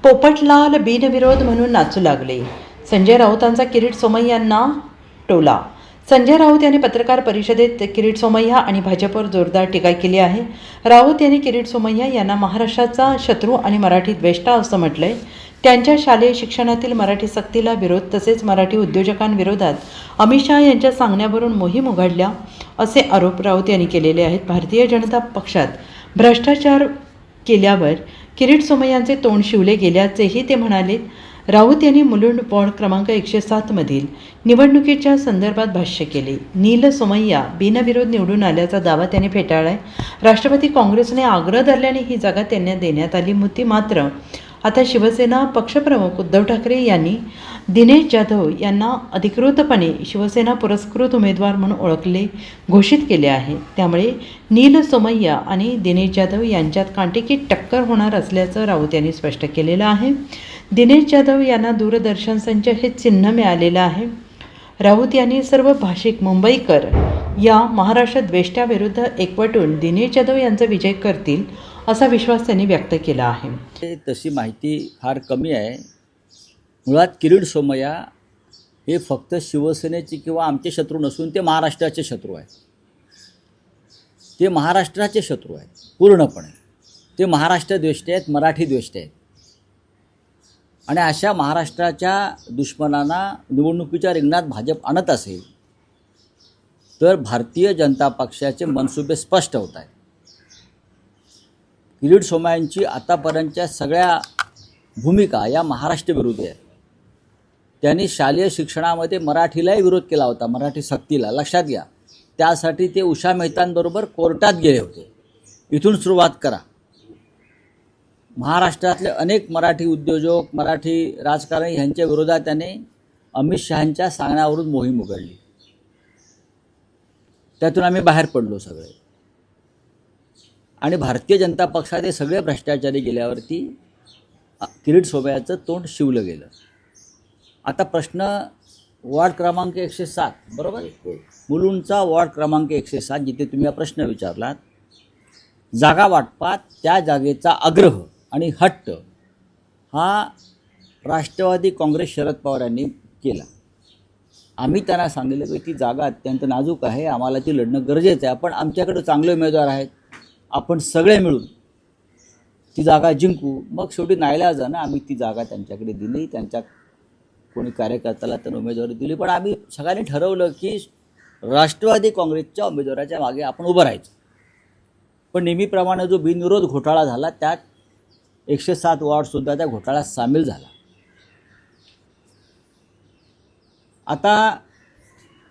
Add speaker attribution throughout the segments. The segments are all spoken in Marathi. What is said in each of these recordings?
Speaker 1: पोपटलाल बिनविरोध म्हणून नाचू लागले. संजय राऊतांचा किरीट सोमय्यांना टोला. संजय राऊत यांनी पत्रकार परिषदेत किरीट सोमय्या आणि भाजपवर जोरदार टीका केली आहे. राऊत यांनी किरीट सोमय्या यांना महाराष्ट्राचा शत्रू आणि मराठी द्वेष्टा असं म्हटलंय. त्यांच्या शालेय शिक्षणातील मराठी सक्तीला विरोध तसेच मराठी उद्योजकांविरोधात अमित शहा यांच्या सांगण्यावरून मोहीम उघडल्या असे आरोप राऊत यांनी केलेले आहेत. भारतीय जनता पक्षात भ्रष्टाचार केल्यावर किरीट सोमय्यांचे तोंड शिवले गेल्याचेही ते म्हणाले. राऊत यांनी मुलुंड वॉर्ड क्रमांक 107 मधील निवडणुकीच्या संदर्भात भाष्य केले. नील सोमय्या बिनविरोध निवडून आल्याचा दावा त्यांनी फेटाळलाय. राष्ट्रवादी काँग्रेसने आग्रह धरल्याने ही जागा त्यांना देण्यात आली होती. मात्र आता शिवसेना पक्षप्रमुख उद्धव ठाकरे यांनी दिनेश जाधव यांना अधिकृतपणे शिवसेना पुरस्कृत उमेदवार म्हणून घोषित केले आहे. त्यामुळे नील सोमय्या आणि दिनेश जाधव यांच्यात कांटेकी टक्कर होणार असल्याचं राऊत यांनी स्पष्ट केलेलं आहे. दिनेश जाधव यांना दूरदर्शन संच हे चिन्ह मिळालेलं आहे. राऊत यांनी सर्व भाषिक मुंबईकर या महाराष्ट्र द्वेष्ट्याविरुद्ध एकवटून दिनेश जाधव यांचा विजय करतील असा विश्वास त्यांनी व्यक्त केला आहे.
Speaker 2: तशी माहिती फार कमी आहे. मुळात किरीट सोमय्या हे फक्त शिवसेनेचे किंवा आमचे शत्रू नसून ते महाराष्ट्राचे शत्रू आहेत. ते महाराष्ट्राचे शत्रू आहेत पूर्णपणे. ते महाराष्ट्र द्वेष्टे आहेत, मराठी द्वेष्टे आहेत. आणि अशा महाराष्ट्राच्या दुश्मनांना निवडणुकीच्या रिंगणात भाजप आणत असेल तर भारतीय जनता पक्षाचे मनसुबे स्पष्ट होत आहेत. किरीट सोमय्यांची आतापर्यंतच्या सगळ्या भूमिका या महाराष्ट्र विरोधी आहेत. त्यांनी शालेय शिक्षणामध्ये मराठीलाही विरोध केला होता, मराठी सक्तीला. लक्षात घ्या, त्यासाठी ते उषा मेहतांबरोबर कोर्टात गेले होते. इथून सुरुवात करा. महाराष्ट्रातले अनेक मराठी उद्योजक, मराठी राजकारणी यांच्या विरोधात त्याने अमित शहांच्या सांगण्यावरून मोहीम उघडली. त्यातून आम्ही बाहेर पडलो सगळे. आणि भारतीय जनता पक्षाचे सगळे भ्रष्टाचारी गेल्यावरती किरीट सोमय्याचं तोंड शिवलं गेलं. आता प्रश्न वॉर्ड क्रमांक 107 बरोबर, मुलुंडचा वॉर्ड क्रमांक 107 जिथे तुम्ही हा प्रश्न विचारलात, जागा वाटपात त्या जागेचा आग्रह आणि हट्ट हा राष्ट्रवादी काँग्रेस शरद पवार यांनी केला. आम्ही त्यांना सांगितलं की ती जागा अत्यंत नाजूक आहे, आम्हाला ती लढणं गरजेचं आहे. पण आमच्याकडे चांगले उमेदवार आहेत, आपण सगळे मिळून ती जागा जिंकू. मग शेवटी नाईलाजानं आम्ही ती जागा त्यांच्याकडे दिली. त्यांच्या कोणी कार्यकर्त्याला त्यांना उमेदवारी दिली. पण आम्ही सगळ्यांनी ठरवलं की राष्ट्रवादी काँग्रेसच्या उमेदवाराच्या मागे आपण उभं राहायचं. पण नेहमीप्रमाणे जो बिनविरोध घोटाळा झाला त्यात 107 वॉर्डसुद्धा त्या घोटाळ्यात सामील झाला. आता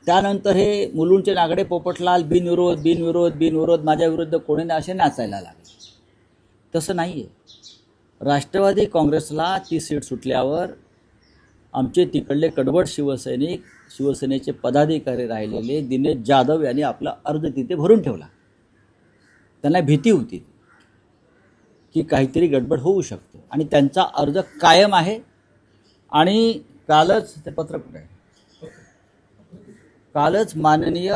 Speaker 2: त्यानंतर हे मुलुंडचे नागडे पोपटलाल बिनविरोध बिनविरोध बिनविरोध माझ्याविरुद्ध कोणी नाही असे नाचायला लागले. तसं नाही आहे. राष्ट्रवादी काँग्रेसला ती सीट सुटल्यावर आमचे तिकडले कडवट शिवसैनिक, शिवसेनेचे पदाधिकारी राहिलेले दिनेश जाधव यांनी आपला अर्ज तिथे भरून ठेवला. त्यांना भीती होती की काहीतरी गडबड होऊ शकते आणि त्यांचा अर्ज कायम आहे. आणि कालच ते पत्र कुठे आहे, कालच माननीय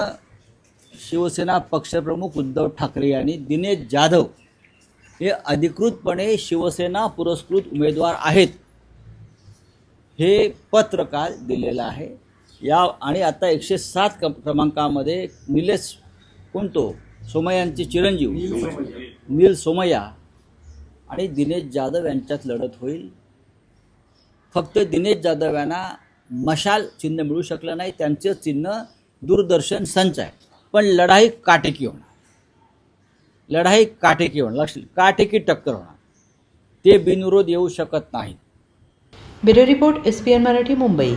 Speaker 2: शिवसेना पक्षप्रमुख उद्धव ठाकरे यांनी दिनेश जाधव हे अधिकृतपणे शिवसेना पुरस्कृत उमेदवार आहेत हे पत्र काल दिलेलं आहे. या आणि आता 107 क्रमांकामध्ये निलेश कोणतो सोमय्यांचे चिरंजीव नील सोमय्या आणि दिनेश जाधव यांच्यात लढत होईल. फक्त दिनेश जाधव यांना मशाल चिन्ह मिळू शकलं नाही. त्यांचं चिन्ह दूरदर्शन संच आहे. पण लढाई काटेकी होणार, लढाई काटेकी होणार, काटेकी टक्कर होणार. ते बिनविरोध येऊ शकत नाहीत.
Speaker 1: Bureau report, SPN Marathi, Mumbai.